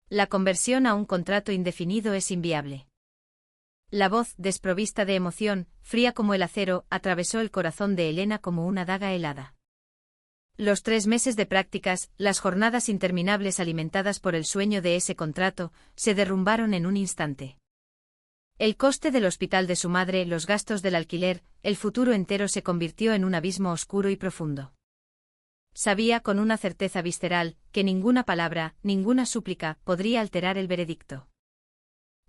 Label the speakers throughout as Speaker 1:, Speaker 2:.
Speaker 1: La conversión a un contrato indefinido es inviable. La voz, desprovista de emoción, fría como el acero, atravesó el corazón de Elena como una daga helada. Los 3 meses de prácticas, las jornadas interminables alimentadas por el sueño de ese contrato, se derrumbaron en un instante. El coste del hospital de su madre, los gastos del alquiler, el futuro entero se convirtió en un abismo oscuro y profundo. Sabía con una certeza visceral que ninguna palabra, ninguna súplica, podría alterar el veredicto.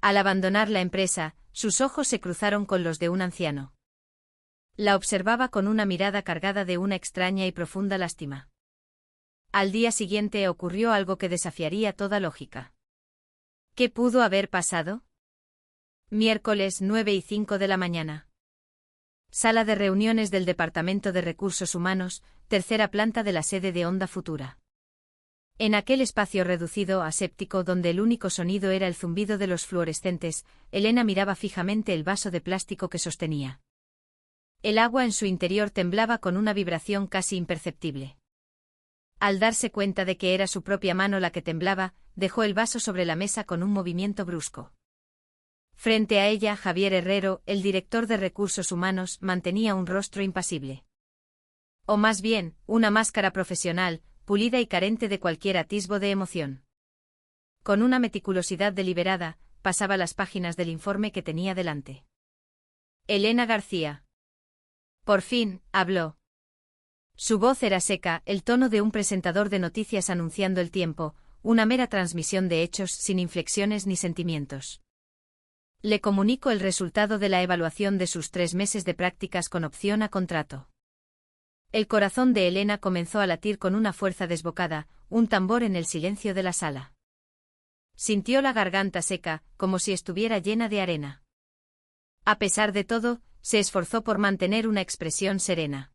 Speaker 1: Al abandonar la empresa, sus ojos se cruzaron con los de un anciano. La observaba con una mirada cargada de una extraña y profunda lástima. Al día siguiente ocurrió algo que desafiaría toda lógica. ¿Qué pudo haber pasado? Miércoles 9:05 de la mañana. Sala de reuniones del Departamento de Recursos Humanos, tercera planta de la sede de Onda Futura. En aquel espacio reducido, aséptico, donde el único sonido era el zumbido de los fluorescentes, Elena miraba fijamente el vaso de plástico que sostenía. El agua en su interior temblaba con una vibración casi imperceptible. Al darse cuenta de que era su propia mano la que temblaba, dejó el vaso sobre la mesa con un movimiento brusco. Frente a ella, Javier Herrero, el director de Recursos Humanos, mantenía un rostro impasible. O más bien, una máscara profesional, pulida y carente de cualquier atisbo de emoción. Con una meticulosidad deliberada, pasaba las páginas del informe que tenía delante. Elena García. Por fin, habló. Su voz era seca, el tono de un presentador de noticias anunciando el tiempo, una mera transmisión de hechos sin inflexiones ni sentimientos. Le comunico el resultado de la evaluación de sus 3 meses de prácticas con opción a contrato. El corazón de Elena comenzó a latir con una fuerza desbocada, un tambor en el silencio de la sala. Sintió la garganta seca, como si estuviera llena de arena. A pesar de todo, se esforzó por mantener una expresión serena.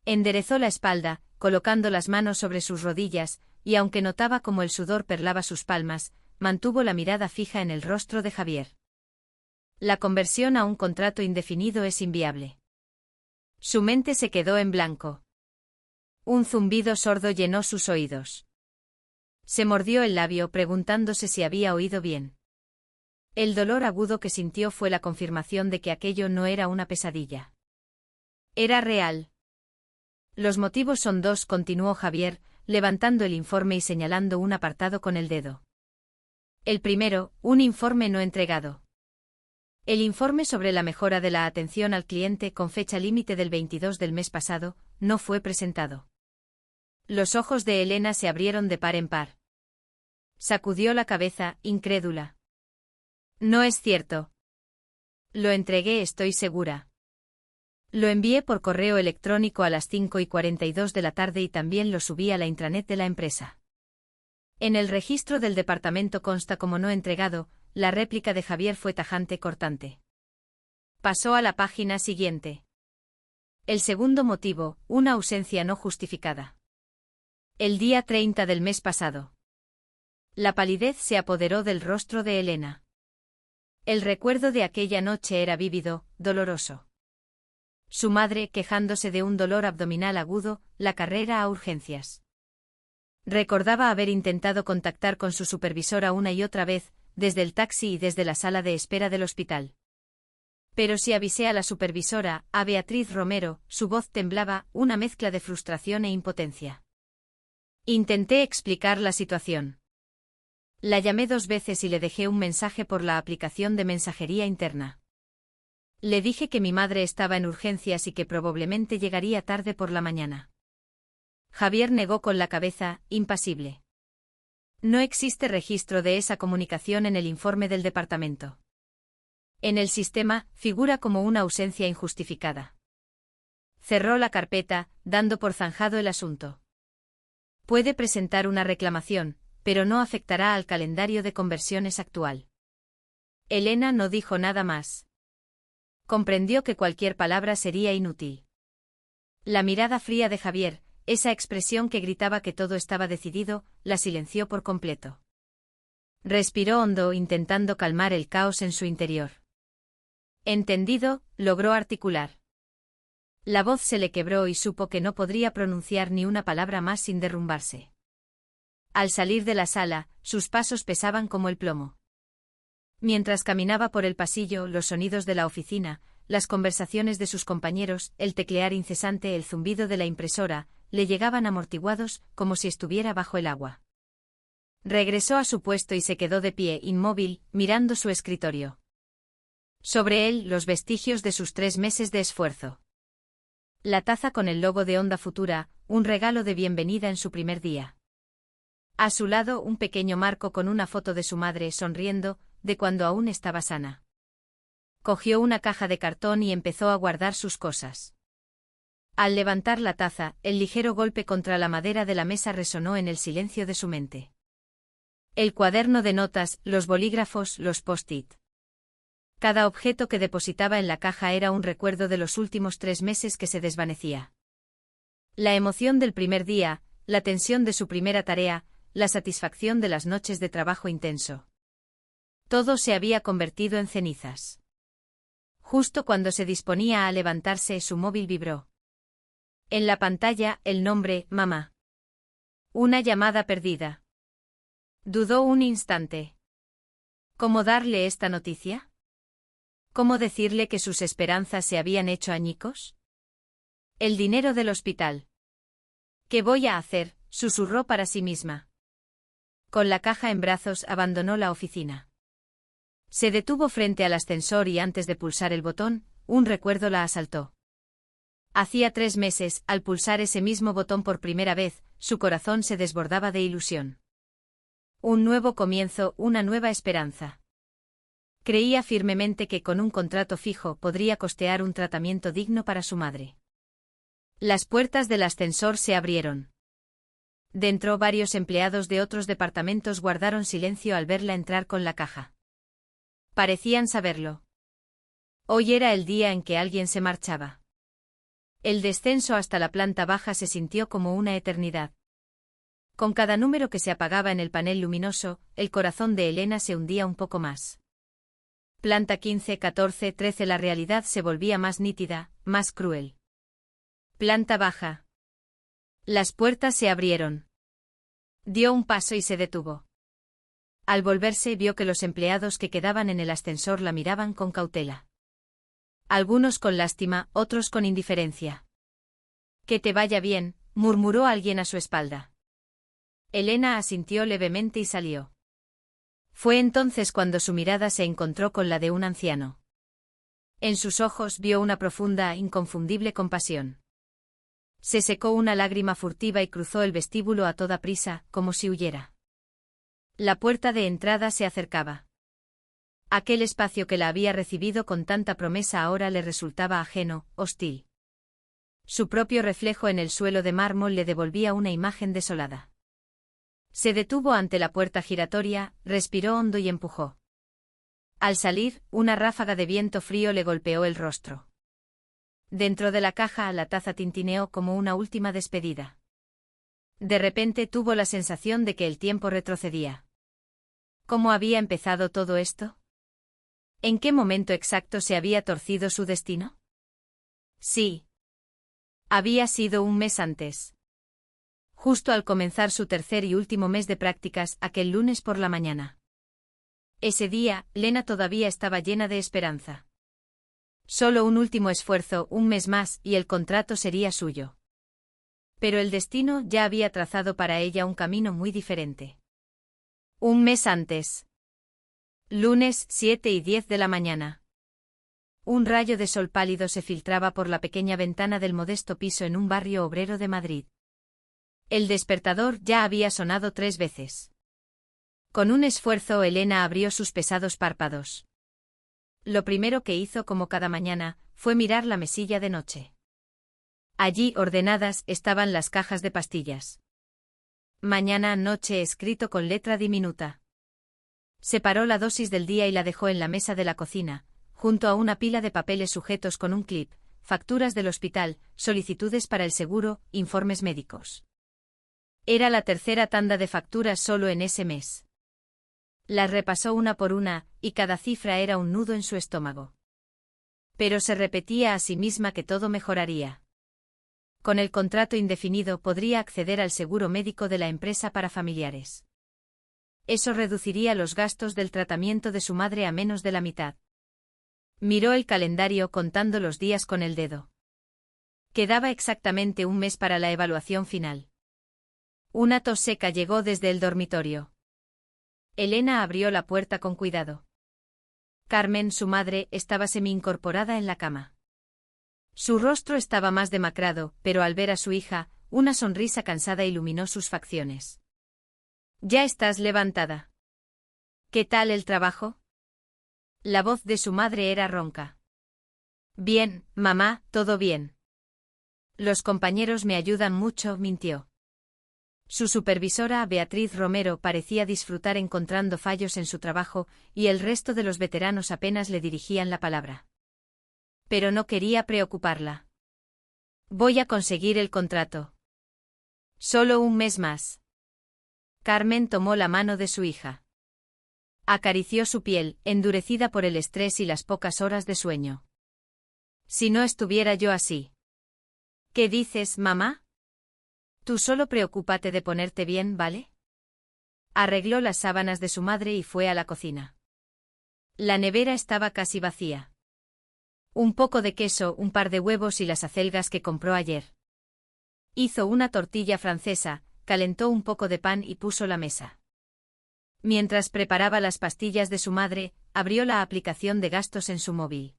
Speaker 1: Enderezó la espalda, colocando las manos sobre sus rodillas, y aunque notaba cómo el sudor perlaba sus palmas, mantuvo la mirada fija en el rostro de Javier. La conversión a un contrato indefinido es inviable. Su mente se quedó en blanco. Un zumbido sordo llenó sus oídos. Se mordió el labio preguntándose si había oído bien. El dolor agudo que sintió fue la confirmación de que aquello no era una pesadilla. Era real. Los motivos son 2, continuó Javier, levantando el informe y señalando un apartado con el dedo. El primero, un informe no entregado. El informe sobre la mejora de la atención al cliente con fecha límite del 22 del mes pasado, no fue presentado. Los ojos de Elena se abrieron de par en par. Sacudió la cabeza, incrédula. No es cierto. Lo entregué, estoy segura. Lo envié por correo electrónico a las 5:42 de la tarde y también lo subí a la intranet de la empresa. En el registro del departamento consta como no entregado. La réplica de Javier fue tajante, cortante. Pasó a la página siguiente. El segundo motivo, una ausencia no justificada. El día 30 del mes pasado. La palidez se apoderó del rostro de Elena. El recuerdo de aquella noche era vívido, doloroso. Su madre quejándose de un dolor abdominal agudo, la carrera a urgencias. Recordaba haber intentado contactar con su supervisora una y otra vez, desde el taxi y desde la sala de espera del hospital. Pero si avisé a la supervisora, a Beatriz Romero, su voz temblaba, una mezcla de frustración e impotencia. Intenté explicar la situación. La llamé 2 veces y le dejé un mensaje por la aplicación de mensajería interna. Le dije que mi madre estaba en urgencias y que probablemente llegaría tarde por la mañana. Javier negó con la cabeza, impasible. No existe registro de esa comunicación en el informe del departamento. En el sistema, figura como una ausencia injustificada. Cerró la carpeta, dando por zanjado el asunto. Puede presentar una reclamación, pero no afectará al calendario de conversiones actual. Elena no dijo nada más. Comprendió que cualquier palabra sería inútil. La mirada fría de Javier, esa expresión que gritaba que todo estaba decidido, la silenció por completo. Respiró hondo intentando calmar el caos en su interior. Entendido, logró articular. La voz se le quebró y supo que no podría pronunciar ni una palabra más sin derrumbarse. Al salir de la sala, sus pasos pesaban como el plomo. Mientras caminaba por el pasillo, los sonidos de la oficina, las conversaciones de sus compañeros, el teclear incesante, el zumbido de la impresora, le llegaban amortiguados, como si estuviera bajo el agua. Regresó a su puesto y se quedó de pie, inmóvil, mirando su escritorio. Sobre él, los vestigios de sus 3 meses de esfuerzo. La taza con el logo de Onda Futura, un regalo de bienvenida en su primer día. A su lado, un pequeño marco con una foto de su madre sonriendo, de cuando aún estaba sana. Cogió una caja de cartón y empezó a guardar sus cosas. Al levantar la taza, el ligero golpe contra la madera de la mesa resonó en el silencio de su mente. El cuaderno de notas, los bolígrafos, los post-it. Cada objeto que depositaba en la caja era un recuerdo de los últimos 3 meses que se desvanecía. La emoción del primer día, la tensión de su primera tarea, la satisfacción de las noches de trabajo intenso. Todo se había convertido en cenizas. Justo cuando se disponía a levantarse, su móvil vibró. En la pantalla, el nombre, mamá. Una llamada perdida. Dudó un instante. ¿Cómo darle esta noticia? ¿Cómo decirle que sus esperanzas se habían hecho añicos? El dinero del hospital. ¿Qué voy a hacer?, susurró para sí misma. Con la caja en brazos abandonó la oficina. Se detuvo frente al ascensor y antes de pulsar el botón, un recuerdo la asaltó. Hacía 3 meses, al pulsar ese mismo botón por primera vez, su corazón se desbordaba de ilusión. Un nuevo comienzo, una nueva esperanza. Creía firmemente que con un contrato fijo podría costear un tratamiento digno para su madre. Las puertas del ascensor se abrieron. Dentro, varios empleados de otros departamentos guardaron silencio al verla entrar con la caja. Parecían saberlo. Hoy era el día en que alguien se marchaba. El descenso hasta la planta baja se sintió como una eternidad. Con cada número que se apagaba en el panel luminoso, el corazón de Elena se hundía un poco más. Planta 15, 14, 13. La realidad se volvía más nítida, más cruel. Planta baja. Las puertas se abrieron. Dio un paso y se detuvo. Al volverse vio que los empleados que quedaban en el ascensor la miraban con cautela. Algunos con lástima, otros con indiferencia. «Que te vaya bien», murmuró alguien a su espalda. Elena asintió levemente y salió. Fue entonces cuando su mirada se encontró con la de un anciano. En sus ojos vio una profunda, inconfundible compasión. Se secó una lágrima furtiva y cruzó el vestíbulo a toda prisa, como si huyera. La puerta de entrada se acercaba. Aquel espacio que la había recibido con tanta promesa ahora le resultaba ajeno, hostil. Su propio reflejo en el suelo de mármol le devolvía una imagen desolada. Se detuvo ante la puerta giratoria, respiró hondo y empujó. Al salir, una ráfaga de viento frío le golpeó el rostro. Dentro de la caja, la taza tintineó como una última despedida. De repente tuvo la sensación de que el tiempo retrocedía. ¿Cómo había empezado todo esto? ¿En qué momento exacto se había torcido su destino? Sí. Había sido un mes antes. Justo al comenzar su tercer y último mes de prácticas, aquel lunes por la mañana. Ese día, Lena todavía estaba llena de esperanza. Solo un último esfuerzo, un mes más, y el contrato sería suyo. Pero el destino ya había trazado para ella un camino muy diferente. Un mes antes. Lunes, 7:10 de la mañana. Un rayo de sol pálido se filtraba por la pequeña ventana del modesto piso en un barrio obrero de Madrid. El despertador ya había sonado 3 veces. Con un esfuerzo, Elena abrió sus pesados párpados. Lo primero que hizo, como cada mañana, fue mirar la mesilla de noche. Allí, ordenadas, estaban las cajas de pastillas. Mañana, noche escrito con letra diminuta. Separó la dosis del día y la dejó en la mesa de la cocina, junto a una pila de papeles sujetos con un clip, facturas del hospital, solicitudes para el seguro, informes médicos. Era la tercera tanda de facturas solo en ese mes. Las repasó una por una, y cada cifra era un nudo en su estómago. Pero se repetía a sí misma que todo mejoraría. Con el contrato indefinido podría acceder al seguro médico de la empresa para familiares. Eso reduciría los gastos del tratamiento de su madre a menos de la mitad. Miró el calendario contando los días con el dedo. Quedaba exactamente un mes para la evaluación final. Una tos seca llegó desde el dormitorio. Elena abrió la puerta con cuidado. Carmen, su madre, estaba semi-incorporada en la cama. Su rostro estaba más demacrado, pero al ver a su hija, una sonrisa cansada iluminó sus facciones. «¿Ya estás levantada? ¿Qué tal el trabajo?» La voz de su madre era ronca. «Bien, mamá, todo bien. Los compañeros me ayudan mucho», mintió. Su supervisora, Beatriz Romero, parecía disfrutar encontrando fallos en su trabajo, y el resto de los veteranos apenas le dirigían la palabra. Pero no quería preocuparla. «Voy a conseguir el contrato. Solo un mes más». Carmen tomó la mano de su hija. Acarició su piel, endurecida por el estrés y las pocas horas de sueño. «Si no estuviera yo así». «¿Qué dices, mamá? Tú solo preocúpate de ponerte bien, ¿vale?» Arregló las sábanas de su madre y fue a la cocina. La nevera estaba casi vacía. Un poco de queso, un par de huevos y las acelgas que compró ayer. Hizo una tortilla francesa, calentó un poco de pan y puso la mesa. Mientras preparaba las pastillas de su madre, abrió la aplicación de gastos en su móvil.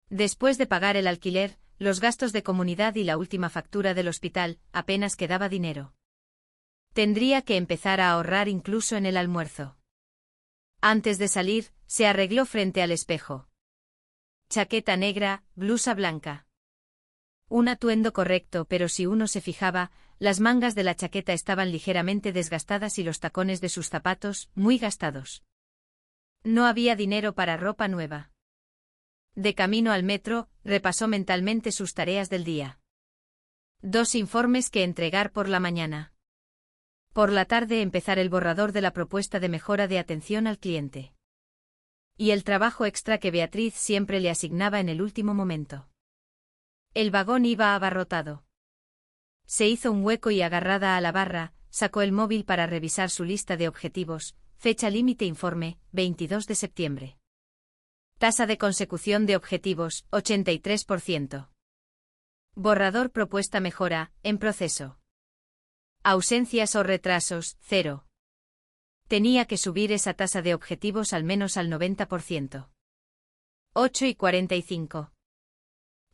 Speaker 1: Después de pagar el alquiler, los gastos de comunidad y la última factura del hospital, apenas quedaba dinero. Tendría que empezar a ahorrar incluso en el almuerzo. Antes de salir, se arregló frente al espejo. Chaqueta negra, blusa blanca. Un atuendo correcto, pero si uno se fijaba, las mangas de la chaqueta estaban ligeramente desgastadas y los tacones de sus zapatos, muy gastados. No había dinero para ropa nueva. De camino al metro, repasó mentalmente sus tareas del día. 2 informes que entregar por la mañana. Por la tarde empezar el borrador de la propuesta de mejora de atención al cliente. Y el trabajo extra que Beatriz siempre le asignaba en el último momento. El vagón iba abarrotado. Se hizo un hueco y agarrada a la barra, sacó el móvil para revisar su lista de objetivos, fecha límite informe, 22 de septiembre. Tasa de consecución de objetivos, 83%. Borrador propuesta mejora, en proceso. Ausencias o retrasos, 0. Tenía que subir esa tasa de objetivos al menos al 90%. 8:45.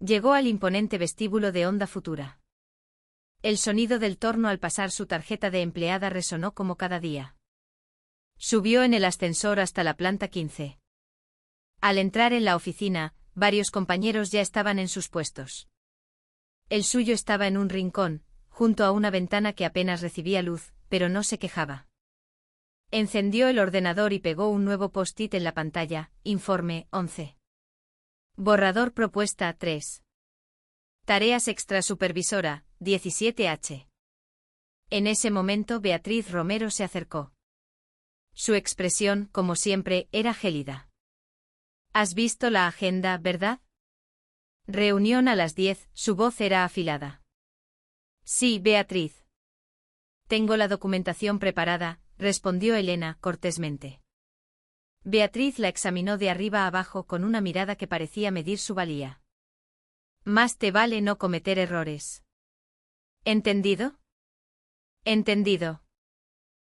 Speaker 1: Llegó al imponente vestíbulo de Onda Futura. El sonido del torno al pasar su tarjeta de empleada resonó como cada día. Subió en el ascensor hasta la planta 15. Al entrar en la oficina, varios compañeros ya estaban en sus puestos. El suyo estaba en un rincón, junto a una ventana que apenas recibía luz, pero no se quejaba. Encendió el ordenador y pegó un nuevo post-it en la pantalla, informe 11. Borrador propuesta 3. Tareas extra supervisora, 17H. En ese momento Beatriz Romero se acercó. Su expresión, como siempre, era gélida. «¿Has visto la agenda, verdad?» Reunión a las 10, su voz era afilada. «Sí, Beatriz. Tengo la documentación preparada», respondió Elena, cortésmente. Beatriz la examinó de arriba a abajo con una mirada que parecía medir su valía. «Más te vale no cometer errores». «¿Entendido?» «Entendido».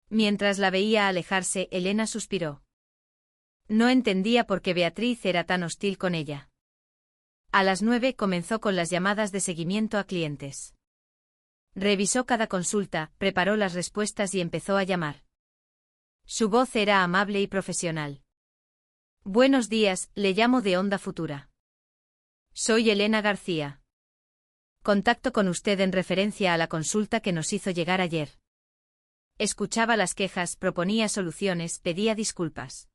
Speaker 1: Mientras la veía alejarse, Elena suspiró. No entendía por qué Beatriz era tan hostil con ella. A las 9 comenzó con las llamadas de seguimiento a clientes. Revisó cada consulta, preparó las respuestas y empezó a llamar. Su voz era amable y profesional. «Buenos días, le llamo de Onda Futura. Soy Elena García. Contacto con usted en referencia a la consulta que nos hizo llegar ayer». Escuchaba las quejas, proponía soluciones, pedía disculpas.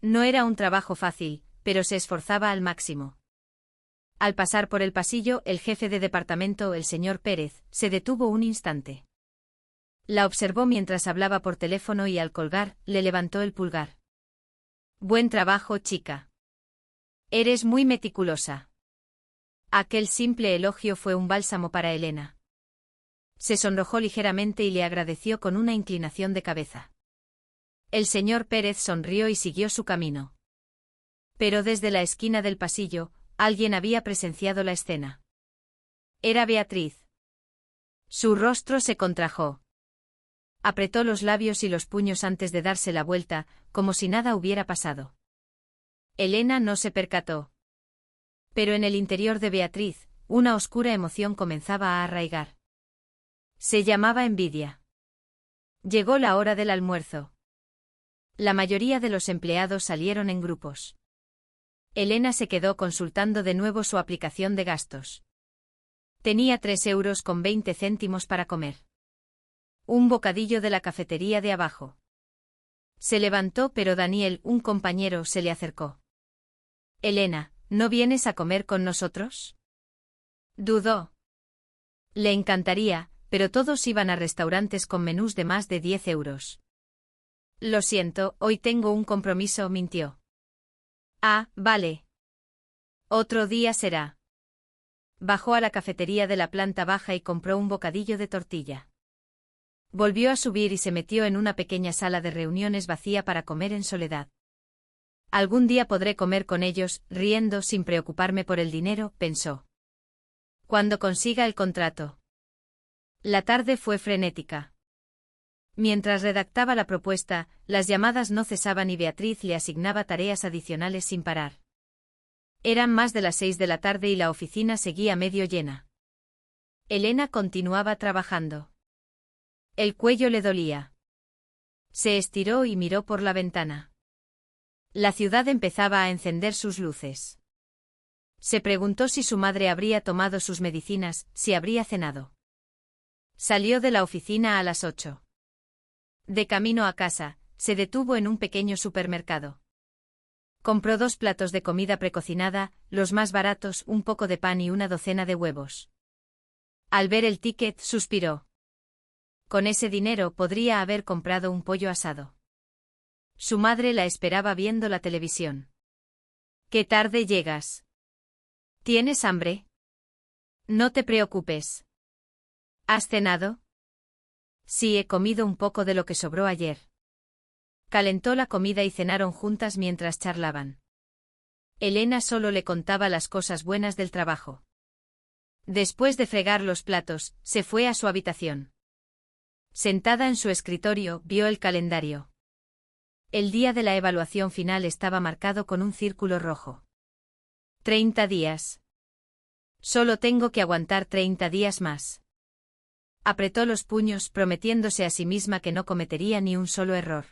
Speaker 1: No era un trabajo fácil, pero se esforzaba al máximo. Al pasar por el pasillo, el jefe de departamento, el señor Pérez, se detuvo un instante. La observó mientras hablaba por teléfono y al colgar, le levantó el pulgar. «Buen trabajo, chica. Eres muy meticulosa. Aquel simple elogio fue un bálsamo para Elena. Se sonrojó ligeramente y le agradeció con una inclinación de cabeza. El señor Pérez sonrió y siguió su camino. Pero desde la esquina del pasillo, alguien había presenciado la escena. Era Beatriz. Su rostro se contrajo. Apretó los labios y los puños antes de darse la vuelta, como si nada hubiera pasado. Elena no se percató. Pero en el interior de Beatriz, una oscura emoción comenzaba a arraigar. Se llamaba envidia. Llegó la hora del almuerzo. La mayoría de los empleados salieron en grupos. Elena se quedó consultando de nuevo su aplicación de gastos. Tenía 3,20 € para comer. Un bocadillo de la cafetería de abajo. Se levantó, pero Daniel, un compañero, se le acercó. Elena, ¿no vienes a comer con nosotros? Dudó. Le encantaría, pero todos iban a restaurantes con menús de más de 10 €. Lo siento, hoy tengo un compromiso, mintió. Ah, vale. Otro día será. Bajó a la cafetería de la planta baja y compró un bocadillo de tortilla. Volvió a subir y se metió en una pequeña sala de reuniones vacía para comer en soledad. Algún día podré comer con ellos, riendo sin preocuparme por el dinero, pensó. Cuando consiga el contrato. La tarde fue frenética. Mientras redactaba la propuesta, las llamadas no cesaban y Beatriz le asignaba tareas adicionales sin parar. Eran más de las 6 de la tarde y la oficina seguía medio llena. Elena continuaba trabajando. El cuello le dolía. Se estiró y miró por la ventana. La ciudad empezaba a encender sus luces. Se preguntó si su madre habría tomado sus medicinas, si habría cenado. Salió de la oficina a las 8. De camino a casa, se detuvo en un pequeño supermercado. Compró 2 platos de comida precocinada, los más baratos, un poco de pan y una docena de huevos. Al ver el ticket, suspiró. Con ese dinero podría haber comprado un pollo asado. Su madre la esperaba viendo la televisión. ¿Qué tarde llegas? ¿Tienes hambre? No te preocupes. ¿Has cenado? Sí, he comido un poco de lo que sobró ayer. Calentó la comida y cenaron juntas mientras charlaban. Elena solo le contaba las cosas buenas del trabajo. Después de fregar los platos, se fue a su habitación. Sentada en su escritorio, vio el calendario. El día de la evaluación final estaba marcado con un círculo rojo. 30 días. Solo tengo que aguantar 30 días más. Apretó los puños, prometiéndose a sí misma que no cometería ni un solo error.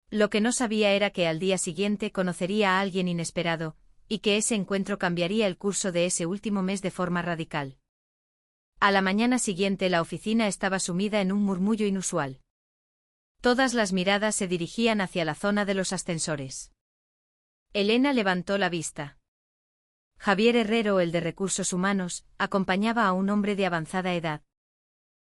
Speaker 1: Lo que no sabía era que al día siguiente conocería a alguien inesperado, y que ese encuentro cambiaría el curso de ese último mes de forma radical. A la mañana siguiente la oficina estaba sumida en un murmullo inusual. Todas las miradas se dirigían hacia la zona de los ascensores. Elena levantó la vista. Javier Herrero, el de Recursos Humanos, acompañaba a un hombre de avanzada edad.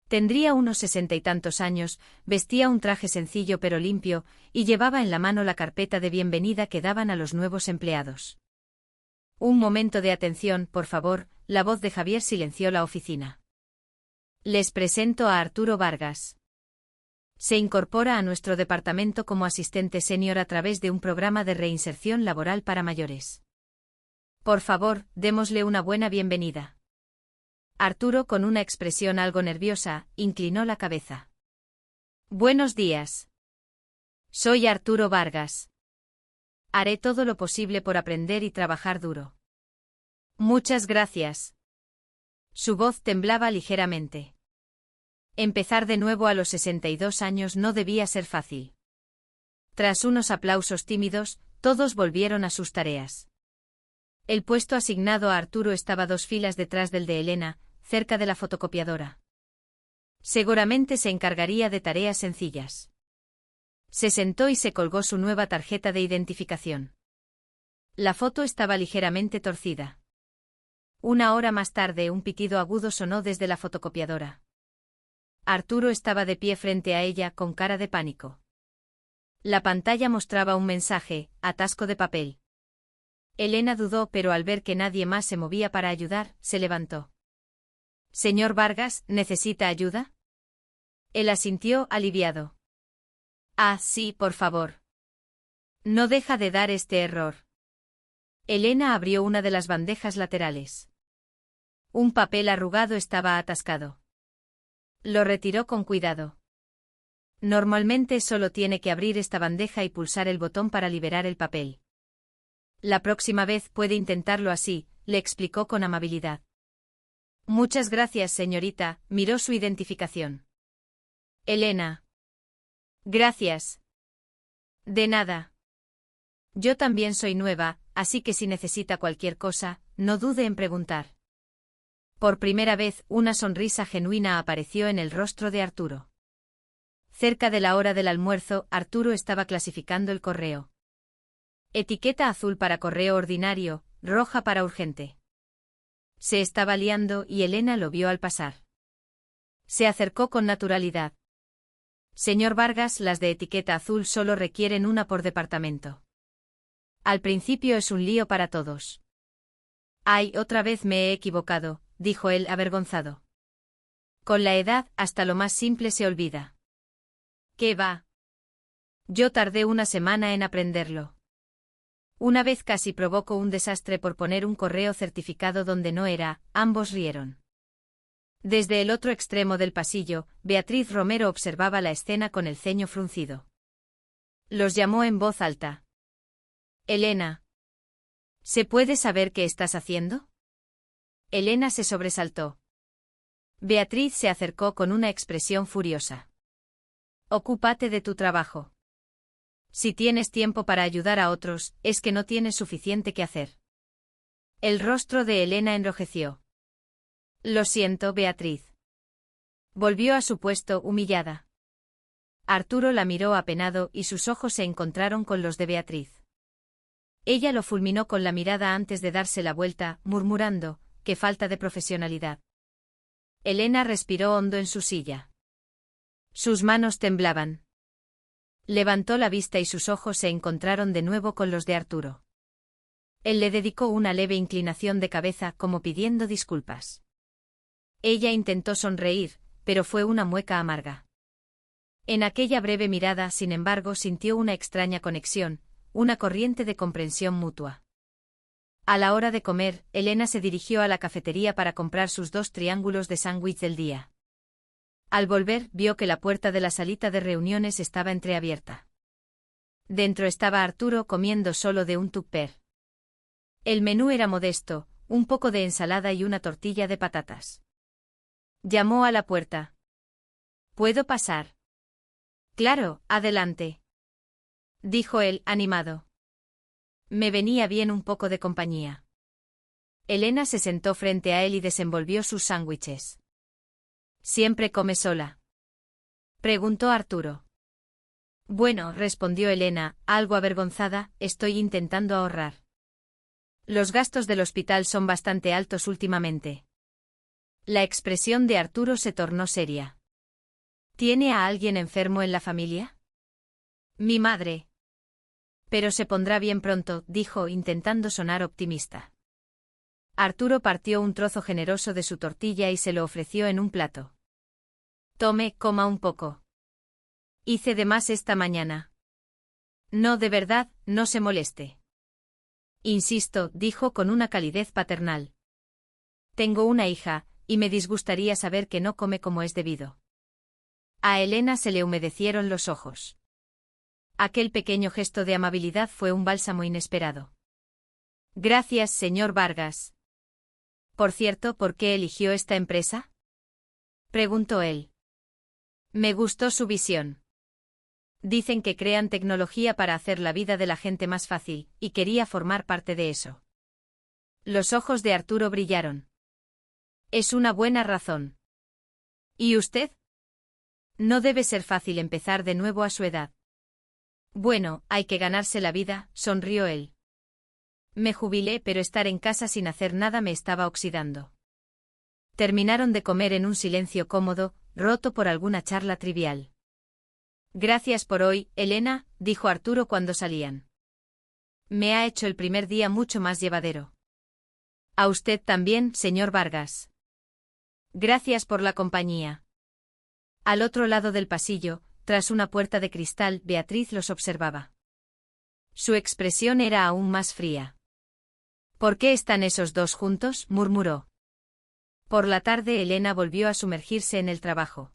Speaker 1: Tendría unos 60 y tantos años, vestía un traje sencillo pero limpio, y llevaba en la mano la carpeta de bienvenida que daban a los nuevos empleados. Un momento de atención, por favor, la voz de Javier silenció la oficina. Les presento a Arturo Vargas. Se incorpora a nuestro departamento como asistente senior a través de un programa de reinserción laboral para mayores. Por favor, démosle una buena bienvenida. Arturo, con una expresión algo nerviosa, inclinó la cabeza. Buenos días. Soy Arturo Vargas. Haré todo lo posible por aprender y trabajar duro. Muchas gracias. Su voz temblaba ligeramente. Empezar de nuevo a los 62 años no debía ser fácil. Tras unos aplausos tímidos, todos volvieron a sus tareas. El puesto asignado a Arturo estaba 2 filas detrás del de Elena, cerca de la fotocopiadora. Seguramente se encargaría de tareas sencillas. Se sentó y se colgó su nueva tarjeta de identificación. La foto estaba ligeramente torcida. Una hora más tarde, un pitido agudo sonó desde la fotocopiadora. Arturo estaba de pie frente a ella, con cara de pánico. La pantalla mostraba un mensaje: atasco de papel. Elena dudó, pero al ver que nadie más se movía para ayudar, se levantó. «Señor Vargas, ¿necesita ayuda?» Él asintió, aliviado. «Ah, sí, por favor. No deja de dar este error». Elena abrió una de las bandejas laterales. Un papel arrugado estaba atascado. Lo retiró con cuidado. Normalmente solo tiene que abrir esta bandeja y pulsar el botón para liberar el papel. La próxima vez puede intentarlo así, le explicó con amabilidad. Muchas gracias, señorita, miró su identificación. Elena. Gracias. De nada. Yo también soy nueva, así que si necesita cualquier cosa, no dude en preguntar. Por primera vez, una sonrisa genuina apareció en el rostro de Arturo. Cerca de la hora del almuerzo, Arturo estaba clasificando el correo. Etiqueta azul para correo ordinario, roja para urgente. Se estaba liando y Elena lo vio al pasar. Se acercó con naturalidad. Señor Vargas, las de etiqueta azul solo requieren una por departamento. Al principio es un lío para todos. Ay, otra vez me he equivocado, dijo él avergonzado. Con la edad, hasta lo más simple se olvida. ¿Qué va? Yo tardé una semana en aprenderlo. Una vez casi provocó un desastre por poner un correo certificado donde no era, ambos rieron. Desde el otro extremo del pasillo, Beatriz Romero observaba la escena con el ceño fruncido. Los llamó en voz alta. Elena. ¿Se puede saber qué estás haciendo? Elena se sobresaltó. Beatriz se acercó con una expresión furiosa. Ocúpate de tu trabajo. Si tienes tiempo para ayudar a otros, es que no tienes suficiente que hacer. El rostro de Elena enrojeció. Lo siento, Beatriz. Volvió a su puesto, humillada. Arturo la miró apenado y sus ojos se encontraron con los de Beatriz. Ella lo fulminó con la mirada antes de darse la vuelta, murmurando, qué falta de profesionalidad. Elena respiró hondo en su silla. Sus manos temblaban. Levantó la vista y sus ojos se encontraron de nuevo con los de Arturo. Él le dedicó una leve inclinación de cabeza como pidiendo disculpas. Ella intentó sonreír, pero fue una mueca amarga. En aquella breve mirada, sin embargo, sintió una extraña conexión, una corriente de comprensión mutua. A la hora de comer, Elena se dirigió a la cafetería para comprar sus 2 triángulos de sándwich del día. Al volver, vio que la puerta de la salita de reuniones estaba entreabierta. Dentro estaba Arturo comiendo solo de un tupper. El menú era modesto, un poco de ensalada y una tortilla de patatas. Llamó a la puerta. ¿Puedo pasar? Claro, adelante. Dijo él, animado. Me venía bien un poco de compañía. Elena se sentó frente a él y desenvolvió sus sándwiches. ¿Siempre come sola?, preguntó Arturo. Bueno, respondió Elena, algo avergonzada, estoy intentando ahorrar. Los gastos del hospital son bastante altos últimamente. La expresión de Arturo se tornó seria. ¿Tiene a alguien enfermo en la familia? Mi madre. Pero se pondrá bien pronto, dijo, intentando sonar optimista. Arturo partió un trozo generoso de su tortilla y se lo ofreció en un plato. Tome, coma un poco. Hice de más esta mañana. No, de verdad, no se moleste. Insisto, dijo con una calidez paternal. Tengo una hija, y me disgustaría saber que no come como es debido. A Elena se le humedecieron los ojos. Aquel pequeño gesto de amabilidad fue un bálsamo inesperado. Gracias, señor Vargas. Por cierto, ¿por qué eligió esta empresa?, preguntó él. Me gustó su visión. Dicen que crean tecnología para hacer la vida de la gente más fácil, y quería formar parte de eso. Los ojos de Arturo brillaron. Es una buena razón. ¿Y usted? No debe ser fácil empezar de nuevo a su edad. Bueno, hay que ganarse la vida, sonrió él. Me jubilé, pero estar en casa sin hacer nada me estaba oxidando. Terminaron de comer en un silencio cómodo, roto por alguna charla trivial. Gracias por hoy, Elena, dijo Arturo cuando salían. Me ha hecho el primer día mucho más llevadero. A usted también, señor Vargas. Gracias por la compañía. Al otro lado del pasillo, tras una puerta de cristal, Beatriz los observaba. Su expresión era aún más fría. ¿Por qué están esos dos juntos?, murmuró. Por la tarde Elena volvió a sumergirse en el trabajo.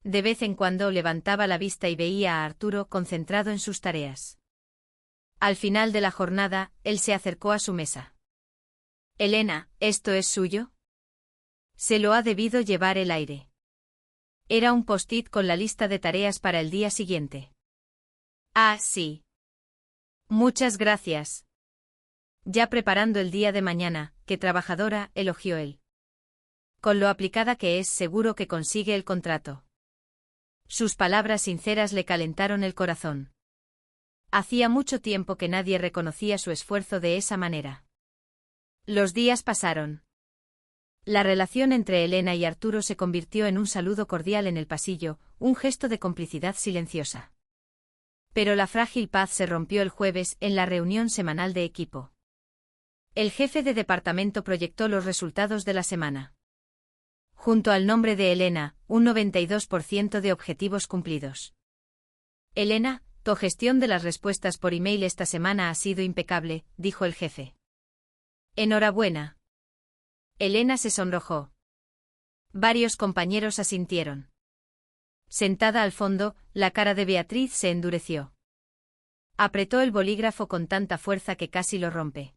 Speaker 1: De vez en cuando levantaba la vista y veía a Arturo concentrado en sus tareas. Al final de la jornada, él se acercó a su mesa. «Elena, ¿esto es suyo?» Se lo ha debido llevar el aire. Era un post-it con la lista de tareas para el día siguiente. «Ah, sí. Muchas gracias. Ya preparando el día de mañana, qué trabajadora», elogió él. Con lo aplicada que es, seguro que consigue el contrato. Sus palabras sinceras le calentaron el corazón. Hacía mucho tiempo que nadie reconocía su esfuerzo de esa manera. Los días pasaron. La relación entre Elena y Arturo se convirtió en un saludo cordial en el pasillo, un gesto de complicidad silenciosa. Pero la frágil paz se rompió el jueves en la reunión semanal de equipo. El jefe de departamento proyectó los resultados de la semana. Junto al nombre de Elena, un 92% de objetivos cumplidos. «Elena, tu gestión de las respuestas por email esta semana ha sido impecable», dijo el jefe. «Enhorabuena». Elena se sonrojó. Varios compañeros asintieron. Sentada al fondo, la cara de Beatriz se endureció. Apretó el bolígrafo con tanta fuerza que casi lo rompe.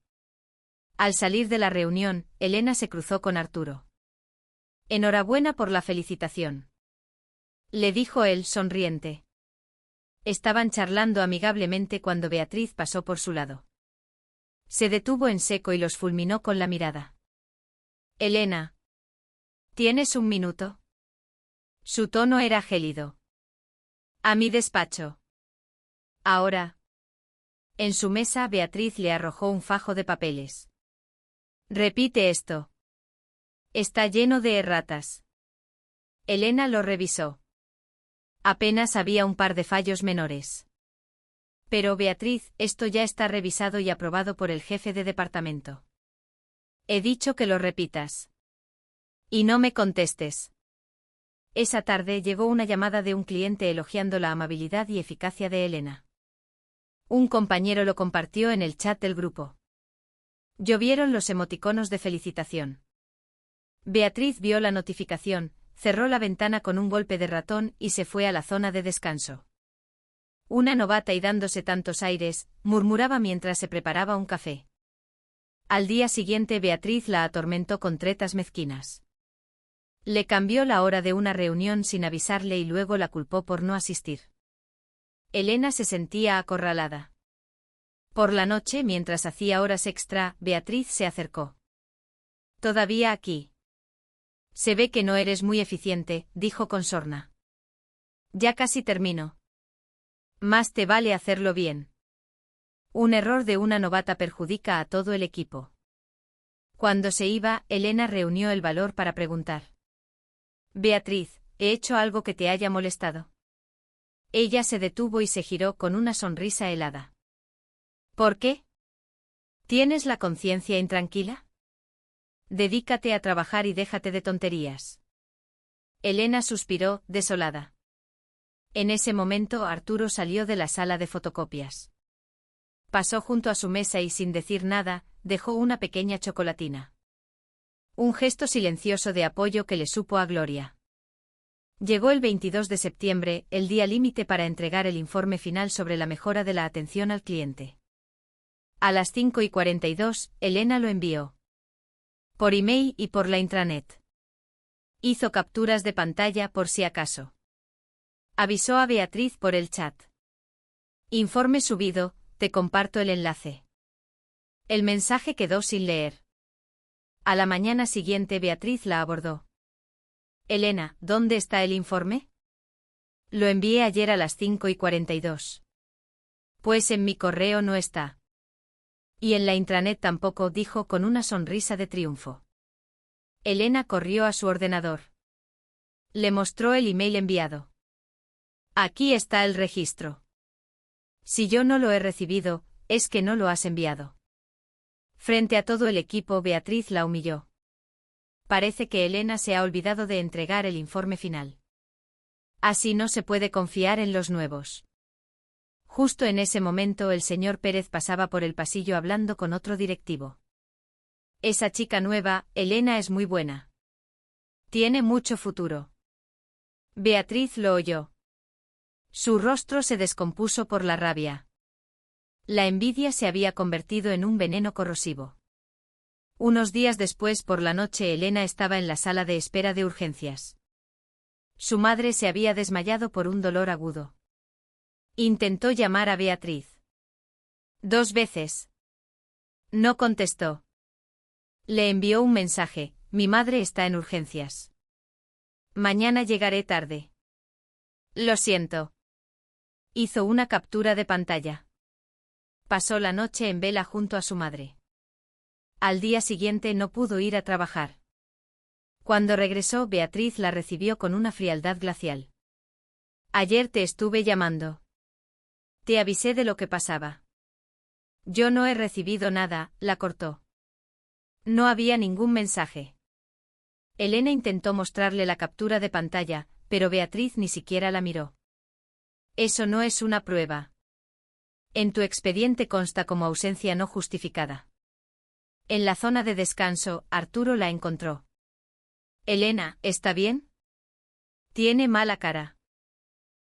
Speaker 1: Al salir de la reunión, Elena se cruzó con Arturo. «Enhorabuena por la felicitación», le dijo él sonriente. Estaban charlando amigablemente cuando Beatriz pasó por su lado. Se detuvo en seco y los fulminó con la mirada. «Elena, ¿tienes un minuto?» Su tono era gélido. «A mi despacho». «Ahora». En su mesa Beatriz le arrojó un fajo de papeles. «Repite esto. Está lleno de erratas». Elena lo revisó. Apenas había un par de fallos menores. «Pero Beatriz, esto ya está revisado y aprobado por el jefe de departamento. He dicho que lo repitas. Y no me contestes». Esa tarde llegó una llamada de un cliente elogiando la amabilidad y eficacia de Elena. Un compañero lo compartió en el chat del grupo. Llovieron los emoticonos de felicitación. Beatriz vio la notificación, cerró la ventana con un golpe de ratón y se fue a la zona de descanso. Una novata y dándose tantos aires, murmuraba mientras se preparaba un café. Al día siguiente Beatriz la atormentó con tretas mezquinas. Le cambió la hora de una reunión sin avisarle y luego la culpó por no asistir. Elena se sentía acorralada. Por la noche, mientras hacía horas extra, Beatriz se acercó. «¿Todavía aquí?» «Se ve que no eres muy eficiente», dijo con sorna. «Ya casi termino». «Más te vale hacerlo bien. Un error de una novata perjudica a todo el equipo». Cuando se iba, Elena reunió el valor para preguntar. «Beatriz, ¿he hecho algo que te haya molestado?» Ella se detuvo y se giró con una sonrisa helada. «¿Por qué? ¿Tienes la conciencia intranquila? Dedícate a trabajar y déjate de tonterías». Elena suspiró, desolada. En ese momento Arturo salió de la sala de fotocopias. Pasó junto a su mesa y sin decir nada, dejó una pequeña chocolatina. Un gesto silencioso de apoyo que le supo a gloria. Llegó el 22 de septiembre, el día límite para entregar el informe final sobre la mejora de la atención al cliente. A las 5:42, Elena lo envió. Por email y por la intranet. Hizo capturas de pantalla por si acaso. Avisó a Beatriz por el chat. «Informe subido, te comparto el enlace». El mensaje quedó sin leer. A la mañana siguiente Beatriz la abordó. «Elena, ¿dónde está el informe?» «Lo envié ayer a las 5:42. Pues en mi correo no está». «Y en la intranet tampoco», dijo con una sonrisa de triunfo. Elena corrió a su ordenador. Le mostró el email enviado. «Aquí está el registro. Si yo no lo he recibido, ¿Es que no lo has enviado? Frente a todo el equipo, Beatriz la humilló. Parece que Elena se ha olvidado de entregar el informe final. Así no se puede confiar en los nuevos. Justo en ese momento el señor Pérez pasaba por el pasillo hablando con otro directivo. Esa chica nueva, Elena, es muy buena. Tiene mucho futuro. Beatriz lo oyó. Su rostro se descompuso por la rabia. La envidia se había convertido en un veneno corrosivo. Unos días después por la noche Elena estaba en la sala de espera de urgencias. Su madre se había desmayado por un dolor agudo. Intentó llamar a Beatriz. 2 veces. No contestó. Le envió un mensaje: mi madre está en urgencias. Mañana llegaré tarde. Lo siento. Hizo una captura de pantalla. Pasó la noche en vela junto a su madre. Al día siguiente no pudo ir a trabajar. Cuando regresó, Beatriz la recibió con una frialdad glacial. Ayer te estuve llamando. Te avisé de lo que pasaba. Yo no he recibido nada, la cortó. No había ningún mensaje. Elena intentó mostrarle la captura de pantalla, pero Beatriz ni siquiera la miró. Eso no es una prueba. En tu expediente consta como ausencia no justificada. En la zona de descanso, Arturo la encontró. Elena, ¿está bien? Tiene mala cara.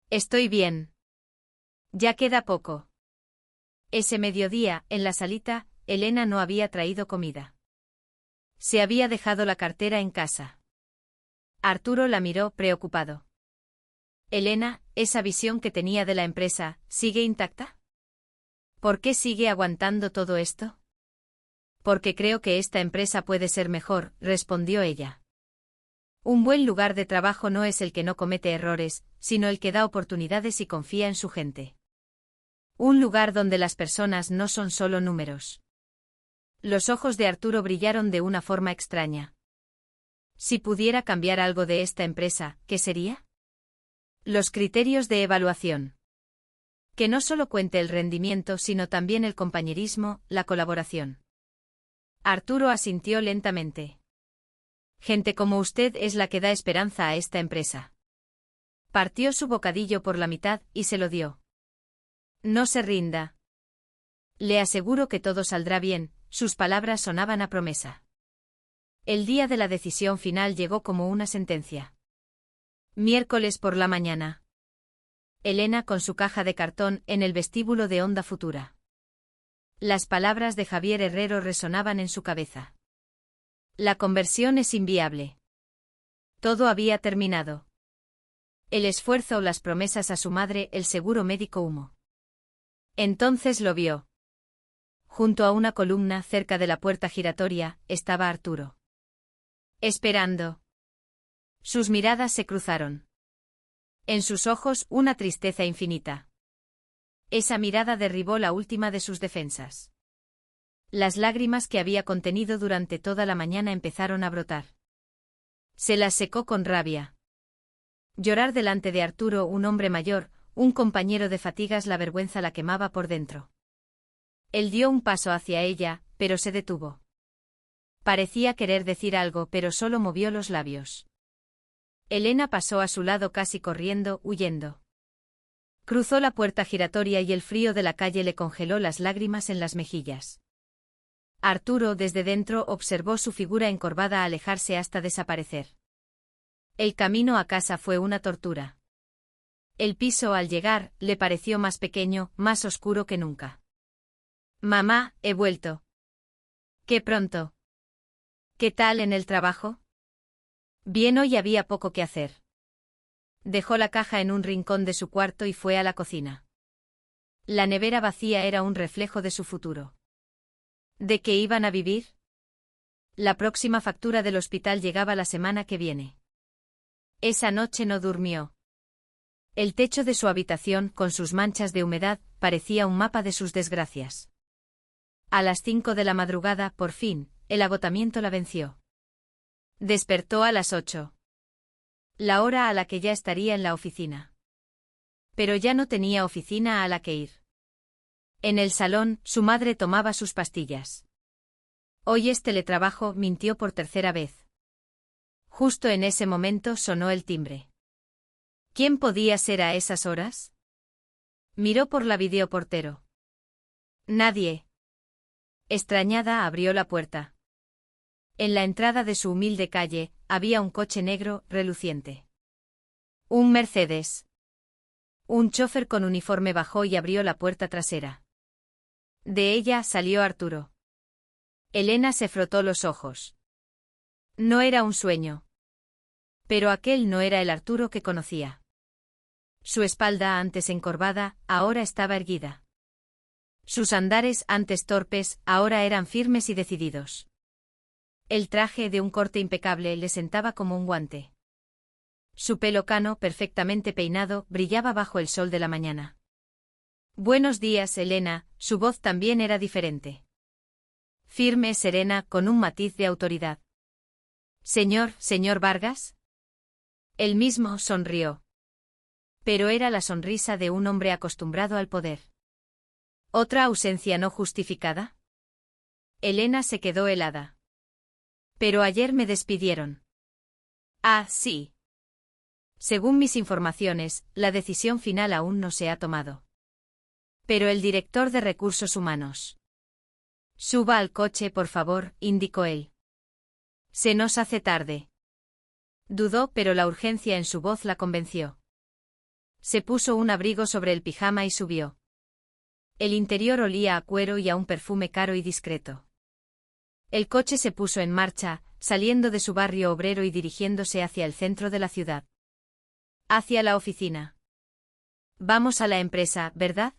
Speaker 1: Estoy bien. Ya queda poco. Ese mediodía, en la salita, Elena no había traído comida. Se había dejado la cartera en casa. Arturo la miró preocupado. Elena, ¿esa visión que tenía de la empresa, sigue intacta? ¿Por qué sigue aguantando todo esto? Porque creo que esta empresa puede ser mejor, respondió ella. Un buen lugar de trabajo no es el que no comete errores, sino el que da oportunidades y confía en su gente. Un lugar donde las personas no son solo números. Los ojos de Arturo brillaron de una forma extraña. Si pudiera cambiar algo de esta empresa, ¿qué sería? Los criterios de evaluación. Que no solo cuente el rendimiento, sino también el compañerismo, la colaboración. Arturo asintió lentamente. Gente como usted es la que da esperanza a esta empresa. Partió su bocadillo por la mitad y se lo dio. No se rinda. Le aseguro que todo saldrá bien, sus palabras sonaban a promesa. El día de la decisión final llegó como una sentencia. Miércoles por la mañana. Elena con su caja de cartón en el vestíbulo de Onda Futura. Las palabras de Javier Herrero resonaban en su cabeza. La conversión es inviable. Todo había terminado. El esfuerzo, las promesas a su madre, el seguro médico, humo. Entonces lo vio. Junto a una columna cerca de la puerta giratoria, estaba Arturo. Esperando. Sus miradas se cruzaron. En sus ojos una tristeza infinita. Esa mirada derribó la última de sus defensas. Las lágrimas que había contenido durante toda la mañana empezaron a brotar. Se las secó con rabia. Llorar delante de Arturo, un hombre mayor, un compañero de fatigas, la vergüenza la quemaba por dentro. Él dio un paso hacia ella, pero se detuvo. Parecía querer decir algo, pero solo movió los labios. Elena pasó a su lado casi corriendo, huyendo. Cruzó la puerta giratoria y el frío de la calle le congeló las lágrimas en las mejillas. Arturo desde dentro observó su figura encorvada alejarse hasta desaparecer. El camino a casa fue una tortura. El piso al llegar le pareció más pequeño, más oscuro que nunca. Mamá, he vuelto. ¡Qué pronto! ¿Qué tal en el trabajo? Bien, hoy había poco que hacer. Dejó la caja en un rincón de su cuarto y fue a la cocina. La nevera vacía era un reflejo de su futuro. ¿De qué iban a vivir? La próxima factura del hospital llegaba la semana que viene. Esa noche no durmió. El techo de su habitación, con sus manchas de humedad, parecía un mapa de sus desgracias. A las 5 de la madrugada, por fin, el agotamiento la venció. Despertó a las 8. La hora a la que ya estaría en la oficina. Pero ya no tenía oficina a la que ir. En el salón, su madre tomaba sus pastillas. Hoy es teletrabajo, mintió por tercera vez. Justo en ese momento sonó el timbre. ¿Quién podía ser a esas horas? Miró por la videoportero. Nadie. Extrañada abrió la puerta. En la entrada de su humilde calle, había un coche negro, reluciente. Un Mercedes. Un chofer con uniforme bajó y abrió la puerta trasera. De ella salió Arturo. Elena se frotó los ojos. No era un sueño. Pero aquel no era el Arturo que conocía. Su espalda, antes encorvada, ahora estaba erguida. Sus andares, antes torpes, ahora eran firmes y decididos. El traje, de un corte impecable, le sentaba como un guante. Su pelo cano, perfectamente peinado, brillaba bajo el sol de la mañana. Buenos días, Elena. Su voz también era diferente. Firme, serena, con un matiz de autoridad. Señor Vargas. Él mismo sonrió. Pero era la sonrisa de un hombre acostumbrado al poder. ¿Otra ausencia no justificada? Elena se quedó helada. Pero ayer me despidieron. Ah, sí. Según mis informaciones, la decisión final aún no se ha tomado. Pero el director de Recursos Humanos. Suba al coche, por favor, indicó él. Se nos hace tarde. Dudó, pero la urgencia en su voz la convenció. Se puso un abrigo sobre el pijama y subió. El interior olía a cuero y a un perfume caro y discreto. El coche se puso en marcha, saliendo de su barrio obrero y dirigiéndose hacia el centro de la ciudad. Hacia la oficina. Vamos a la empresa, ¿verdad?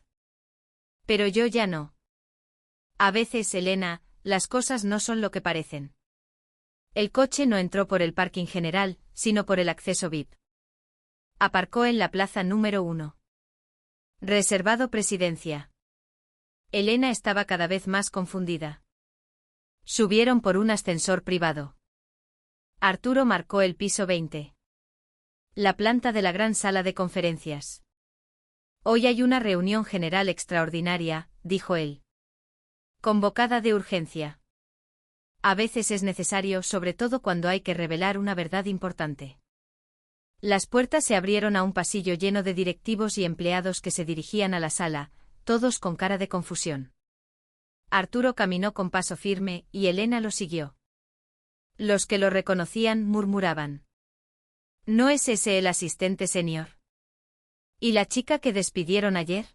Speaker 1: Pero yo ya no. A veces, Elena, las cosas no son lo que parecen. El coche no entró por el parking general, sino por el acceso VIP. Aparcó en la plaza número 1. Reservado presidencia. Elena estaba cada vez más confundida. Subieron por un ascensor privado. Arturo marcó el piso 20. La planta de la gran sala de conferencias. Hoy hay una reunión general extraordinaria, dijo él. Convocada de urgencia. A veces es necesario, sobre todo cuando hay que revelar una verdad importante. Las puertas se abrieron a un pasillo lleno de directivos y empleados que se dirigían a la sala, todos con cara de confusión. Arturo caminó con paso firme, y Elena lo siguió. Los que lo reconocían murmuraban. ¿No es ese el asistente senior? ¿Y la chica que despidieron ayer?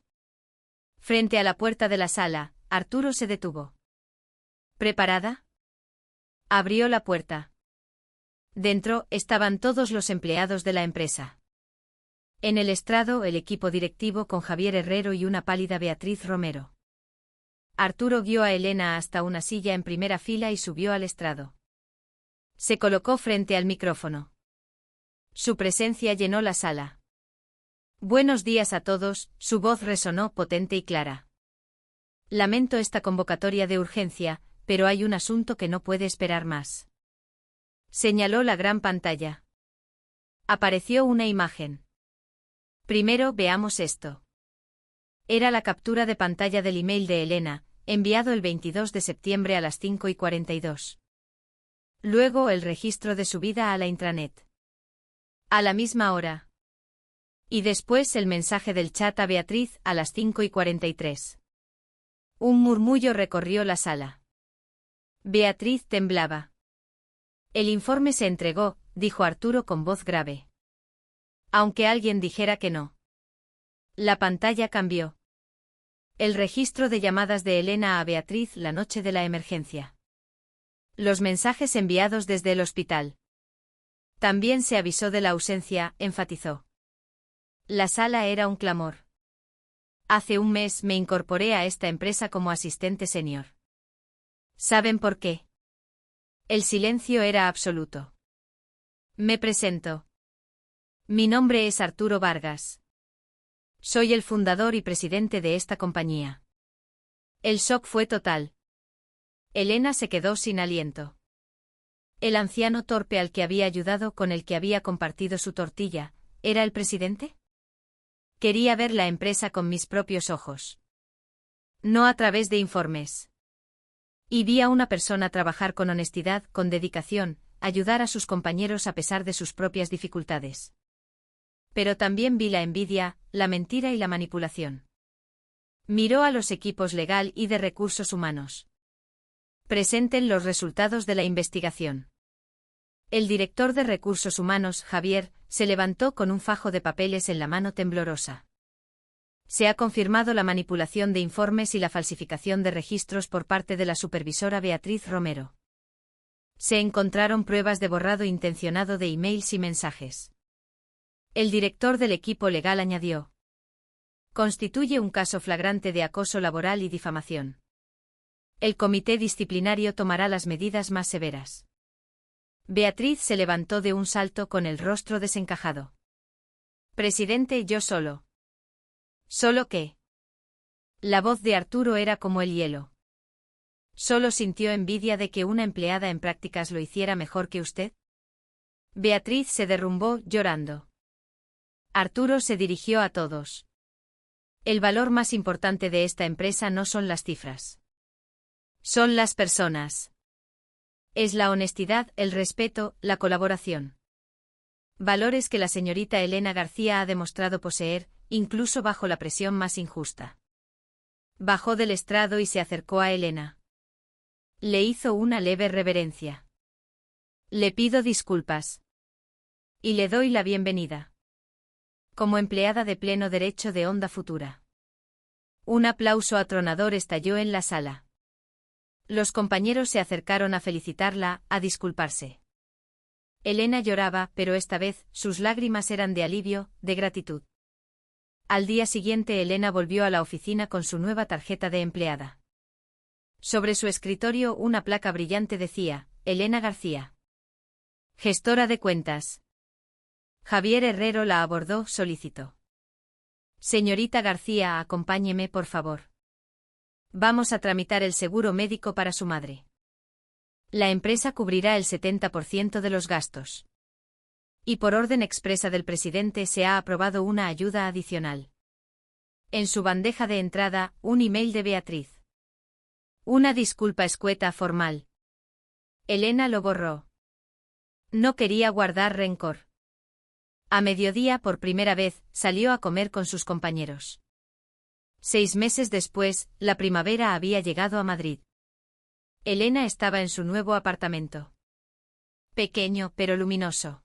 Speaker 1: Frente a la puerta de la sala, Arturo se detuvo. ¿Preparada? Abrió la puerta. Dentro estaban todos los empleados de la empresa. En el estrado, el equipo directivo con Javier Herrero y una pálida Beatriz Romero. Arturo guió a Elena hasta una silla en primera fila y subió al estrado. Se colocó frente al micrófono. Su presencia llenó la sala. Buenos días a todos, su voz resonó potente y clara. Lamento esta convocatoria de urgencia, pero hay un asunto que no puede esperar más. Señaló la gran pantalla. Apareció una imagen. Primero veamos esto. Era la captura de pantalla del email de Elena, enviado el 22 de septiembre a las 5:42. Luego el registro de su vida a la intranet. A la misma hora. Y después el mensaje del chat a Beatriz a las 5:43. Un murmullo recorrió la sala. Beatriz temblaba. El informe se entregó, dijo Arturo con voz grave. Aunque alguien dijera que no. La pantalla cambió. El registro de llamadas de Elena a Beatriz la noche de la emergencia. Los mensajes enviados desde el hospital. También se avisó de la ausencia, enfatizó. La sala era un clamor. Hace un mes me incorporé a esta empresa como asistente senior. ¿Saben por qué? El silencio era absoluto. Me presento. Mi nombre es Arturo Vargas. Soy el fundador y presidente de esta compañía. El shock fue total. Elena se quedó sin aliento. ¿El anciano torpe al que había ayudado, con el que había compartido su tortilla, era el presidente? Quería ver la empresa con mis propios ojos. No a través de informes. Y vi a una persona trabajar con honestidad, con dedicación, ayudar a sus compañeros a pesar de sus propias dificultades. Pero también vi la envidia, la mentira y la manipulación. Miró a los equipos legal y de recursos humanos. Presenten los resultados de la investigación. El director de recursos humanos, Javier, se levantó con un fajo de papeles en la mano temblorosa. Se ha confirmado la manipulación de informes y la falsificación de registros por parte de la supervisora Beatriz Romero. Se encontraron pruebas de borrado intencionado de emails y mensajes. El director del equipo legal añadió: constituye un caso flagrante de acoso laboral y difamación. El comité disciplinario tomará las medidas más severas. Beatriz se levantó de un salto con el rostro desencajado. Presidente, yo solo. ¿Solo qué? La voz de Arturo era como el hielo. ¿Solo sintió envidia de que una empleada en prácticas lo hiciera mejor que usted? Beatriz se derrumbó, llorando. Arturo se dirigió a todos. El valor más importante de esta empresa no son las cifras. Son las personas. Es la honestidad, el respeto, la colaboración. Valores que la señorita Elena García ha demostrado poseer, incluso bajo la presión más injusta. Bajó del estrado y se acercó a Elena. Le hizo una leve reverencia. Le pido disculpas. Y le doy la bienvenida. Como empleada de pleno derecho de Onda Futura. Un aplauso atronador estalló en la sala. Los compañeros se acercaron a felicitarla, a disculparse. Elena lloraba, pero esta vez, sus lágrimas eran de alivio, de gratitud. Al día siguiente Elena volvió a la oficina con su nueva tarjeta de empleada. Sobre su escritorio una placa brillante decía: Elena García. Gestora de cuentas. Javier Herrero la abordó, solicitó. Señorita García, acompáñeme, por favor. Vamos a tramitar el seguro médico para su madre. La empresa cubrirá el 70% de los gastos. Y por orden expresa del presidente se ha aprobado una ayuda adicional. En su bandeja de entrada, un email de Beatriz. Una disculpa escueta formal. Elena lo borró. No quería guardar rencor. A mediodía, por primera vez, salió a comer con sus compañeros. 6 meses después, la primavera había llegado a Madrid. Elena estaba en su nuevo apartamento. Pequeño, pero luminoso.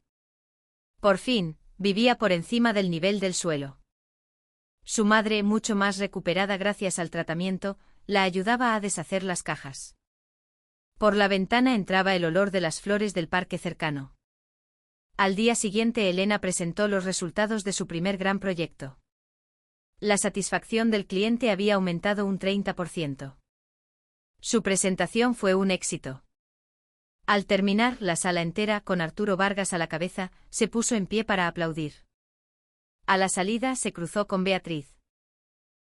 Speaker 1: Por fin, vivía por encima del nivel del suelo. Su madre, mucho más recuperada gracias al tratamiento, la ayudaba a deshacer las cajas. Por la ventana entraba el olor de las flores del parque cercano. Al día siguiente Elena presentó los resultados de su primer gran proyecto. La satisfacción del cliente había aumentado un 30%. Su presentación fue un éxito. Al terminar, la sala entera, con Arturo Vargas a la cabeza, se puso en pie para aplaudir. A la salida se cruzó con Beatriz.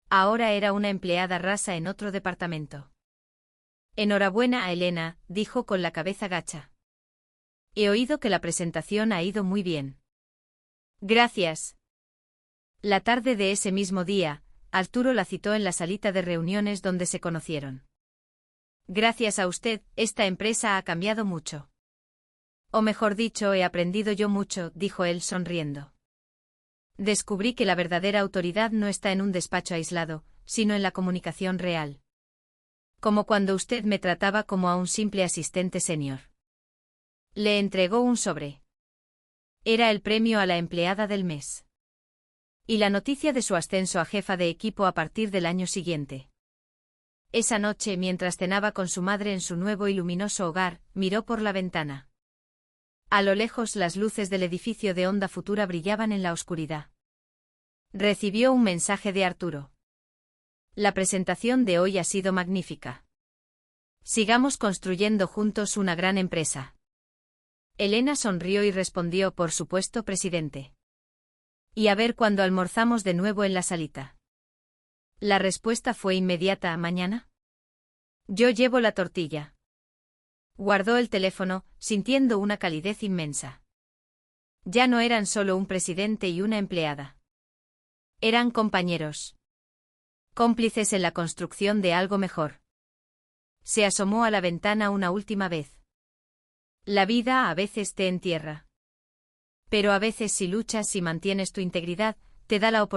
Speaker 1: Ahora era una empleada rasa en otro departamento. Enhorabuena a Elena, dijo con la cabeza gacha. He oído que la presentación ha ido muy bien. Gracias. La tarde de ese mismo día, Arturo la citó en la salita de reuniones donde se conocieron. Gracias a usted, esta empresa ha cambiado mucho. O mejor dicho, he aprendido yo mucho, dijo él sonriendo. Descubrí que la verdadera autoridad no está en un despacho aislado, sino en la comunicación real. Como cuando usted me trataba como a un simple asistente senior. Le entregó un sobre. Era el premio a la empleada del mes. Y la noticia de su ascenso a jefa de equipo a partir del año siguiente. Esa noche, mientras cenaba con su madre en su nuevo y luminoso hogar, miró por la ventana. A lo lejos las luces del edificio de Onda Futura brillaban en la oscuridad. Recibió un mensaje de Arturo. La presentación de hoy ha sido magnífica. Sigamos construyendo juntos una gran empresa. Elena sonrió y respondió: por supuesto, presidente. Y a ver cuándo almorzamos de nuevo en la salita. La respuesta fue inmediata: mañana. Yo llevo la tortilla. Guardó el teléfono, sintiendo una calidez inmensa. Ya no eran solo un presidente y una empleada. Eran compañeros. Cómplices en la construcción de algo mejor. Se asomó a la ventana una última vez. La vida a veces te entierra. Pero a veces si luchas y mantienes tu integridad, te da la oportunidad